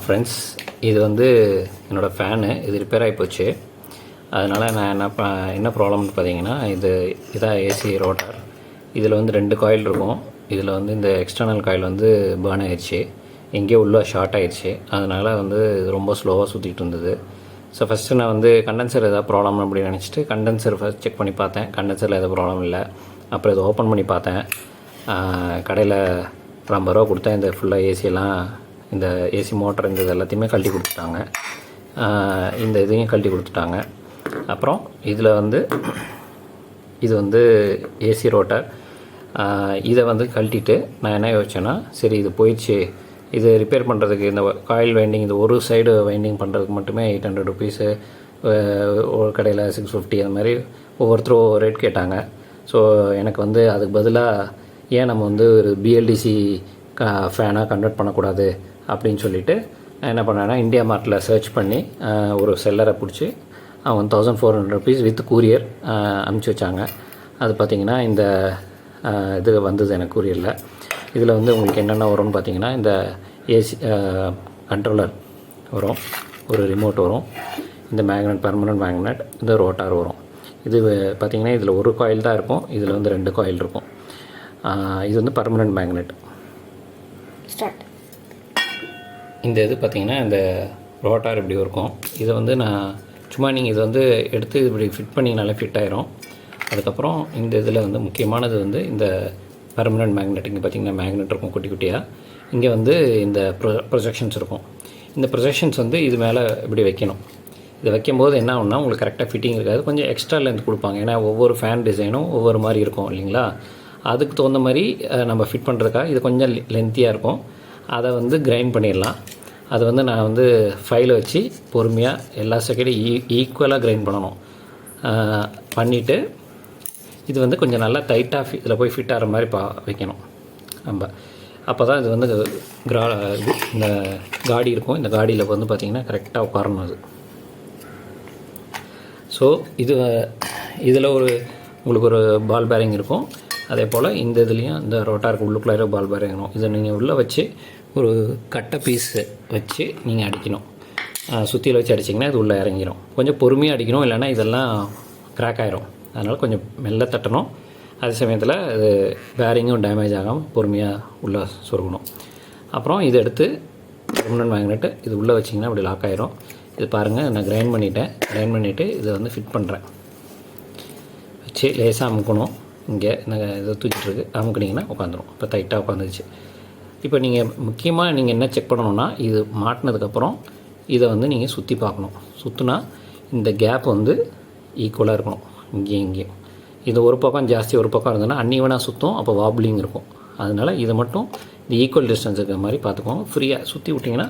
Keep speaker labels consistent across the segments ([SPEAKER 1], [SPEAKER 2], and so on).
[SPEAKER 1] Friends, இது வந்து என்னோடய ஃபேனு. இது ரிப்பேர் ஆகி போச்சு. அதனால் நான் என்ன ப்ராப்ளம்னு பார்த்தீங்கன்னா, இதான் ஏசி ரோட்டார். இதில் வந்து 2 காயில் இருக்கும். இதில் வந்து இந்த எக்ஸ்டர்னல் காயில் வந்து பேர்ன் ஆயிடுச்சு, எங்கேயோ உள்ளே ஷார்ட் ஆயிடுச்சு. அதனால் வந்து இது ரொம்ப ஸ்லோவாக சுற்றிட்டு இருந்தது. ஸோ ஃபஸ்ட்டு நான் வந்து கண்டென்சர் எதாவது ப்ராப்ளம் அப்படின்னு நினச்சிட்டு கண்டென்சர் ஃபஸ்ட் செக் பண்ணி பார்த்தேன். கண்டென்சரில் எதாவது ப்ராப்ளம் இல்லை. அப்புறம் இதை ஓப்பன் பண்ணி பார்த்தேன். கடையில் ஒரு 50 ரூபா கொடுத்தேன். இந்த ஃபுல்லாக ஏசியெல்லாம், இந்த ஏசி மோட்டர் இந்த இது எல்லாத்தையுமே கழட்டி கொடுத்துட்டாங்க. இந்த இதையும் கழட்டி கொடுத்துட்டாங்க. அப்புறம் இதில் வந்து இது வந்து ஏசி ரோட்டார். இதை வந்து கழட்டிட்டு நான் என்ன யோசிச்சேன்னா, சரி இது போயிடுச்சு, இது ரிப்பேர் பண்ணுறதுக்கு இந்த காயில் வைண்டிங், இந்த ஒரு சைடு வைண்டிங் பண்ணுறதுக்கு மட்டுமே 800 ருபீஸு, ஒரு கடையில் 650, அந்த மாதிரி ஒவ்வொருத்தரும் ஒவ்வொரு ரேட் கேட்டாங்க. ஸோ எனக்கு வந்து அதுக்கு பதிலாக ஏன் நம்ம வந்து ஒரு பிஎல்டிசி ஃபேனாக கன்வெர்ட் பண்ணக்கூடாது அப்படின்னு சொல்லிவிட்டு நான் என்ன பண்ணேன்னா, இந்தியா மார்ட்டில் சர்ச் பண்ணி ஒரு செல்லரை பிடிச்சி அவங்க 1400 ருபீஸ் வித் கூரியர் அனுப்பிச்சி வச்சாங்க. அது பார்த்திங்கன்னா இந்த இது வந்தது எனக்கு கூரியரில். இதில் வந்து உங்களுக்கு என்னென்ன வரும்னு பார்த்தீங்கன்னா, இந்த ஏசி கண்ட்ரோலர் வரும், ஒரு ரிமோட் வரும், இந்த மேக்னெட், பெர்மனன்ட் மேக்னெட், இந்த ரோட்டார் வரும். இது பார்த்திங்கன்னா இதில் ஒரு காயில் தான் இருக்கும், இதில் வந்து 2 காயில் இருக்கும். இது வந்து பெர்மனன்ட் மேக்னெட். இந்த இது பார்த்திங்கன்னா இந்த ரோட்டார் இப்படி இருக்கும். இதை வந்து நான் சும்மா நீங்கள் இதை வந்து எடுத்து இப்படி ஃபிட் பண்ணிங்கனாலே ஃபிட் ஆயிரும். அதுக்கப்புறம் இந்த இதில் வந்து முக்கியமானது வந்து இந்த பெர்மனன்ட் மேக்னெட். இங்கே பார்த்திங்கன்னா மேக்னெட் இருக்கும் குட்டி குட்டியாக. இங்கே வந்து இந்த ப்ரொஜெக்ஷன்ஸ் இருக்கும். இந்த ப்ரொஜெக்ஷன்ஸ் வந்து இது மேலே இப்படி வைக்கணும். இதை வைக்கும்போது என்ன ஆகும்னா, உங்களுக்கு கரெக்டாக ஃபிட்டிங் இருக்காது, கொஞ்சம் எக்ஸ்ட்ரா லென்த் கொடுப்பாங்க. ஏன்னா ஒவ்வொரு ஃபேன் டிசைனும் ஒவ்வொரு மாதிரி இருக்கும் இல்லைங்களா. அதுக்கு தகுந்த மாதிரி நம்ம ஃபிட் பண்ணுறதுக்காக இது கொஞ்சம் லென்த்தியாக இருக்கும். அதை வந்து கிரைண்ட் பண்ணிடலாம். அது வந்து நான் வந்து ஃபைலை வச்சு பொறுமையாக எல்லா செகண்டையும் ஈக்குவலாக கிரைண்ட் பண்ணணும். பண்ணிவிட்டு இது வந்து கொஞ்சம் நல்லா டைட்டாக இதில் போய் ஃபிட் ஆகிற மாதிரி வைக்கணும் நம்ம. அப்போ தான் இது வந்து இந்த காடி இருக்கும். இந்த காடியில் வந்து பார்த்திங்கன்னா கரெக்டாக உட்காரணும் அது. ஸோ இதில் உங்களுக்கு ஒரு பால் பேரிங் இருக்கும். அதே போல் இந்த இதுலேயும் இந்த ரோட்டாருக்கு உள்ளுக்குள்ளார பால் பேரிங் இருக்கும். இதை நீங்கள் உள்ளே வச்சு ஒரு கட்டை பீஸு வச்சு நீங்கள் அடிக்கணும். சுற்றியில் வச்சு அடிச்சிங்கன்னா இது உள்ளே இறங்கிடும். கொஞ்சம் பொறுமையாக அடிக்கணும், இல்லைன்னா இதெல்லாம் கிராக் ஆகிரும். அதனால் கொஞ்சம் மெல்ல தட்டணும். அதே சமயத்தில் இது பேரிங்கும் டேமேஜ் ஆகாமல் பொறுமையாக உள்ளே சொருகணும். அப்புறம் இதை எடுத்து பெர்மனன்ட் மேக்னெட்டு இது உள்ளே வச்சிங்கன்னா அப்படி லாக் ஆகிரும். இது பாருங்கள், நான் கிரைண்ட் பண்ணிவிட்டு இதை வந்து ஃபிட் பண்ணுறேன். வச்சு லேசாக அமுக்கணும். இங்கே நான் இதை தூக்கிட்டுருக்கு, அமுக்குனிங்கன்னா உட்காந்துரும். இப்போ டைட்டாக உட்காந்துருச்சு. இப்போ நீங்கள் முக்கியமாக நீங்கள் என்ன செக் பண்ணணுன்னா, இது மாட்டினதுக்கப்புறம் இதை வந்து நீங்கள் சுற்றி பார்க்கணும். சுற்றினா இந்த கேப் வந்து ஈக்குவலாக இருக்கணும், இங்கேயும். இது ஒரு பக்கம் ஜாஸ்தி ஒரு பக்கம் இருந்ததுன்னா அன்னிவனாக சுற்றும், அப்போ வாப்ளிங் இருக்கும். அதனால் இதை மட்டும் இந்த ஈக்குவல் டிஸ்டன்ஸ் இருக்கிற மாதிரி பார்த்துக்கோங்க. ஃப்ரீயாக சுற்றி விட்டிங்கன்னா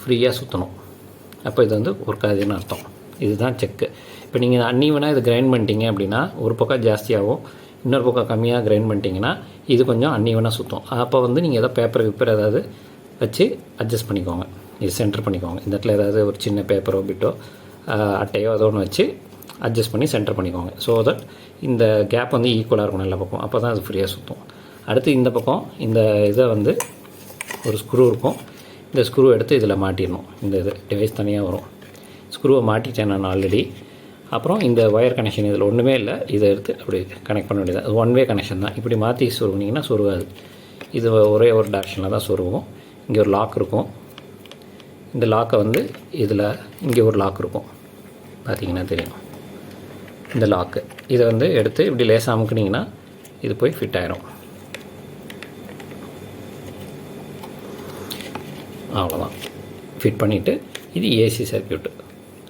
[SPEAKER 1] ஃப்ரீயாக சுற்றணும். அப்போ இது வந்து ஒர்க் ஆகுதுன்னு அர்த்தம். இதுதான் செக்கு. இப்போ நீங்கள் அன்னிவனாக இது கிரைண்ட் பண்ணிட்டீங்க அப்படின்னா ஒரு பக்கம் ஜாஸ்தியாகவும் இன்னொரு பக்கம் கம்மியாக கிரைண்ட் பண்ணிட்டீங்கன்னா இது கொஞ்சம் அன்னிவனாக சுற்றும். அப்போ வந்து நீங்கள் ஏதோ பேப்பர் ஏதாவது வச்சு அட்ஜஸ்ட் பண்ணிக்கோங்க. இது சென்டர் பண்ணிக்கோங்க. இந்த இடத்துல ஏதாவது ஒரு சின்ன பேப்பரோ பிட்டோ அட்டையோ ஏதோ ஒன்று வச்சு அட்ஜஸ்ட் பண்ணி சென்டர் பண்ணிக்கோங்க. ஸோ தட் இந்த கேப் வந்து ஈக்குவலாக இருக்கணும் எல்லா பக்கம். அப்போ தான் அது ஃப்ரீயாக சுற்றும். அடுத்து இந்த பக்கம் இந்த இதை வந்து ஒரு ஸ்க்ரூ இருக்கும். இந்த ஸ்க்ரூ எடுத்து இதில் மாட்டிடணும். இந்த இது டிவைஸ் தனியாக வரும். ஸ்க்ரூவை மாட்டிட்டேன் நான் ஆல்ரெடி. அப்புறம் இந்த ஒயர் கனெக்ஷன் இதில் ஒன்றுமே இல்லை, இதை எடுத்து அப்படி கனெக்ட் பண்ண வேண்டியது. அது 1 வே கனெக்ஷன் தான். இப்படி மாற்றி சொருகுனிங்கன்னா சொருகாது. இது ஒரே ஒரு டைரக்ஷனில் தான் சொருகும். இங்கே ஒரு லாக் இருக்கும். இந்த லாக்கை வந்து இதில் இங்கே ஒரு லாக் இருக்கும், பார்த்திங்கன்னா தெரியும். இந்த லாக்கு இதை வந்து எடுத்து இப்படி லேசாக அமுக்குனிங்கன்னா இது போய் ஃபிட் ஆகிரும். அவ்வளோதான். ஃபிட் பண்ணிவிட்டு இது ஏசி சர்க்யூட்டு.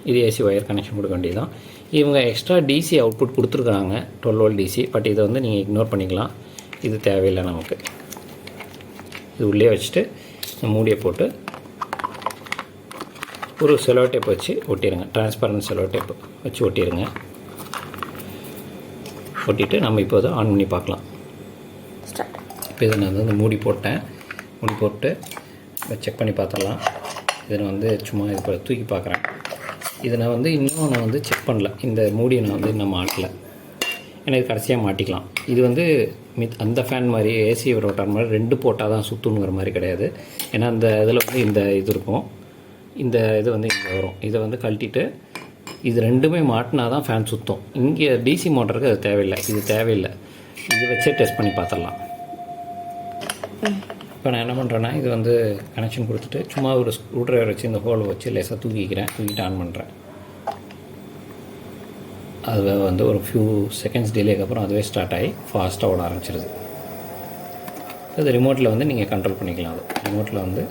[SPEAKER 1] இது ஏசி ஒயர் கனெக்ஷன் கொடுக்க வேண்டியது தான். இவங்க எக்ஸ்ட்ரா டிசி அவுட்புட் கொடுத்துருக்குறாங்க, 12 வோல்ட் டிசி. பட் இதை வந்து நீங்கள் இக்னோர் பண்ணிக்கலாம். இது தேவையில்லை நமக்கு. இது உள்ளே வச்சுட்டு மூடியை போட்டு ஒரு செலோ டேப் வச்சு ஒட்டிடுங்க. டிரான்ஸ்பரண்ட் செலோ டேப் வச்சு ஒட்டிடுங்க. ஒட்டிட்டு நம்ம இப்போ ஆன் பண்ணி பார்க்கலாம். இப்போ இதை நான் வந்து மூடி போட்டேன். மூடி போட்டு செக் பண்ணி பார்த்தலாம். இதை நான் வந்து சும்மா இப்போ தூக்கி பார்க்குறேன். இதை நான் வந்து இன்னும் செக் பண்ணல. இந்த மூடியை நான் வந்து இன்னும் மாட்டலை. ஏன்னா இது கடைசியாக மாட்டிக்கலாம். இது வந்து அந்த ஃபேன் மாதிரி ஏசி ரோட்டார் மாதிரி 2 போட்டால் தான் சுற்றுங்கிற மாதிரி கிடையாது. ஏன்னா அந்த இதில் வந்து இந்த இது இருக்கும், இந்த இது வந்து இங்கே வரும். இதை வந்து கழட்டிட்டு இது 2மே மாட்டினா தான் ஃபேன் சுற்றும். இங்கே டிசி மோட்டருக்கு அது தேவையில்லை, இது தேவையில்லை. இது வச்சே டெஸ்ட் பண்ணி பார்த்துடலாம். இப்போ நான் என்ன பண்ணுறேன்னா, இது வந்து கனெக்ஷன் கொடுத்துட்டு சும்மா ஒரு ஸ்க்ரூ ட்ரைவர் வச்சு இந்த ஹோல் வச்சு லேசாக தூக்கிட்டு ஆன் பண்ணுறேன். அது வந்து ஒரு ஃபியூ செகண்ட்ஸ் டிலேக்கு அப்புறம் அதுவே ஸ்டார்ட் ஆகி ஃபாஸ்ட்டாக ஓட ஆரம்பிச்சிருது. அது ரிமோட்டில் வந்து நீங்கள் கண்ட்ரோல் பண்ணிக்கலாம். அது ரிமோட்டில் வந்து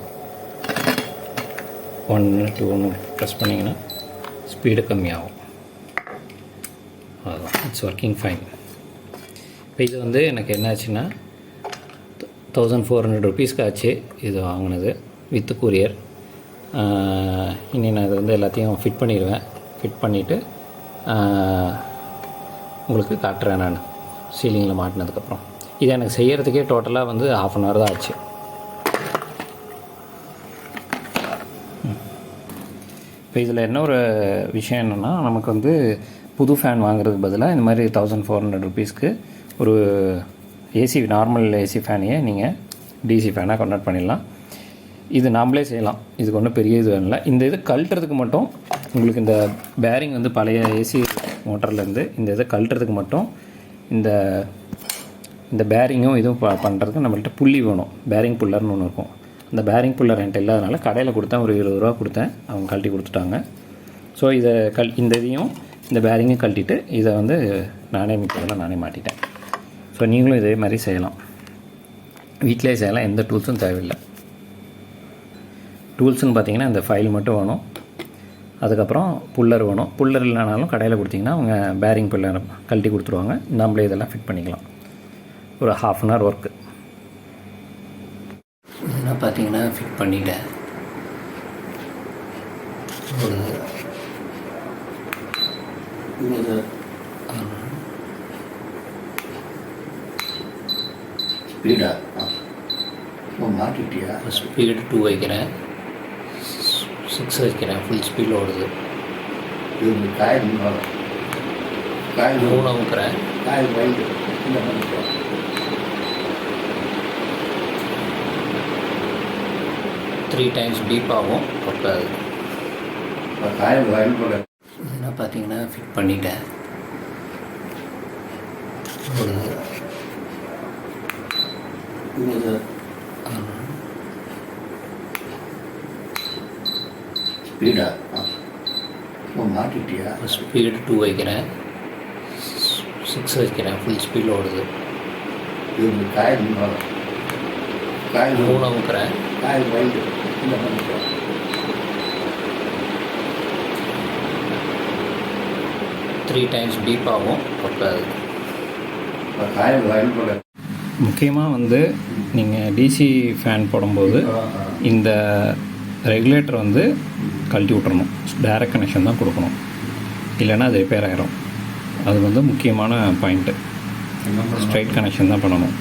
[SPEAKER 1] 1 2 ப்ரெஸ் பண்ணிங்கன்னா ஸ்பீடு கம்மியாகும். அதுதான், இட்ஸ் ஒர்க்கிங் ஃபைன். இப்போ இது வந்து எனக்கு என்னாச்சுன்னா 1400 ருபீஸ்க்கு ஆச்சு இது வாங்கினது வித் கூரியர். இனி நான் இது வந்து எல்லாத்தையும் ஃபிட் பண்ணிடுவேன். ஃபிட் பண்ணிவிட்டு உங்களுக்கு காட்டுறேன் நான் சீலிங்கில் மாட்டினதுக்கப்புறம். இதை எனக்கு செய்கிறதுக்கே டோட்டலாக வந்து 1/2 hour தான் ஆச்சு. இப்போ இதில் என்ன ஒரு விஷயம் என்னென்னா, நமக்கு வந்து புது ஃபேன் வாங்குறதுக்கு பதிலாக இந்த மாதிரி 1400 ருபீஸ்க்கு ஒரு ஏசி நார்மல் ஏசி ஃபேனையே நீங்கள் டிசி ஃபேனாக கன்வெர்ட் பண்ணிடலாம். இது நாம்ளே செய்யலாம், இதுக்கு ஒன்றும் பெரிய இது வேணும்ல. இந்த இது கழட்டுறதுக்கு மட்டும் உங்களுக்கு இந்த பேரிங் வந்து பழைய ஏசி மோட்டர்லேருந்து இந்த இதை கழட்டுறதுக்கு மட்டும் இந்த பேரிங்கும் இதுவும் பண்ணுறதுக்கு நம்மள்கிட்ட புள்ளி வேணும். பேரிங் புல்லர்னு ஒன்று இருக்கும். அந்த பேரிங் புல்லர் என்கிட்ட இல்லாதனால கடையில் கொடுத்தேன், ஒரு 20 ரூபா கொடுத்தேன், அவங்க கழட்டி கொடுத்துட்டாங்க. ஸோ இதை இந்த இதையும் இந்த பேரிங்கையும் கழட்டிட்டு இதை வந்து நானே மாட்டிட்டேன். ஸோ நீங்களும் இதே மாதிரி செய்யலாம், வீட்டிலே செய்யலாம், எந்த டூல்ஸும் தேவையில்லை. டூல்ஸுன்னு பார்த்தீங்கன்னா இந்த ஃபைல் மட்டும் வேணும், அதுக்கப்புறம் புல்லர் வேணும். புல்லர் இல்லைனாலும் கடையில் கொடுத்தீங்கன்னா அவங்க பேரிங் புல்லர் கழட்டி கொடுத்துருவாங்க. நம்மளே இதெல்லாம் ஃபிட் பண்ணிக்கலாம். ஒரு 1/2 hour ஒர்க்கு. இதெல்லாம் பார்த்தீங்கன்னா ஃபிட் பண்ணிட்டேன். ஒரு
[SPEAKER 2] ஸ்பீடா மாட்டிட்டியா?
[SPEAKER 1] ஸ்பீடு 2 வைக்கிறேன், 6 வைக்கிறேன், ஃபுல் ஸ்பீடில் ஓடுது.
[SPEAKER 2] இது காயில்
[SPEAKER 1] 3 அமுக்கிறேன்,
[SPEAKER 2] காயில் வைண்டு இந்த பண்ணிக்கலாம்.
[SPEAKER 1] 3 times பீப் ஆகும், பக்காது.
[SPEAKER 2] காயில் வைண்டு போட
[SPEAKER 1] இதெல்லாம் பார்த்தீங்கன்னா ஃபிட் பண்ணிட்டேன். ஒரு
[SPEAKER 2] ஸ்பீடா மாட்டிட்டியா?
[SPEAKER 1] ஸ்பீடு 2 வைக்கிறேன், 6 வைக்கிறேன், ஃபுல் ஸ்பீடில் ஓடுது.
[SPEAKER 2] இது காயில்
[SPEAKER 1] 3 அமுக்கிறேன்,
[SPEAKER 2] காயில் வைண்டு இந்த பண்ணிக்கலாம்.
[SPEAKER 1] 3 times பீப் ஆகும், பக்காது.
[SPEAKER 2] காயில் வைண்டு போட
[SPEAKER 1] முக்கியமாக வந்து நீங்கள் டிசி ஃபேன் போடும்போது இந்த ரெகுலேட்டர் வந்து கழட்டி விட்றணும். டைரக்ட் கனெக்ஷன் தான் கொடுக்கணும், இல்லைன்னா அது ரிப்பேர் ஆகிரும். அது வந்து முக்கியமான பாயிண்ட்டு. ஸ்ட்ரைட் கனெக்ஷன் தான் பண்ணணும்.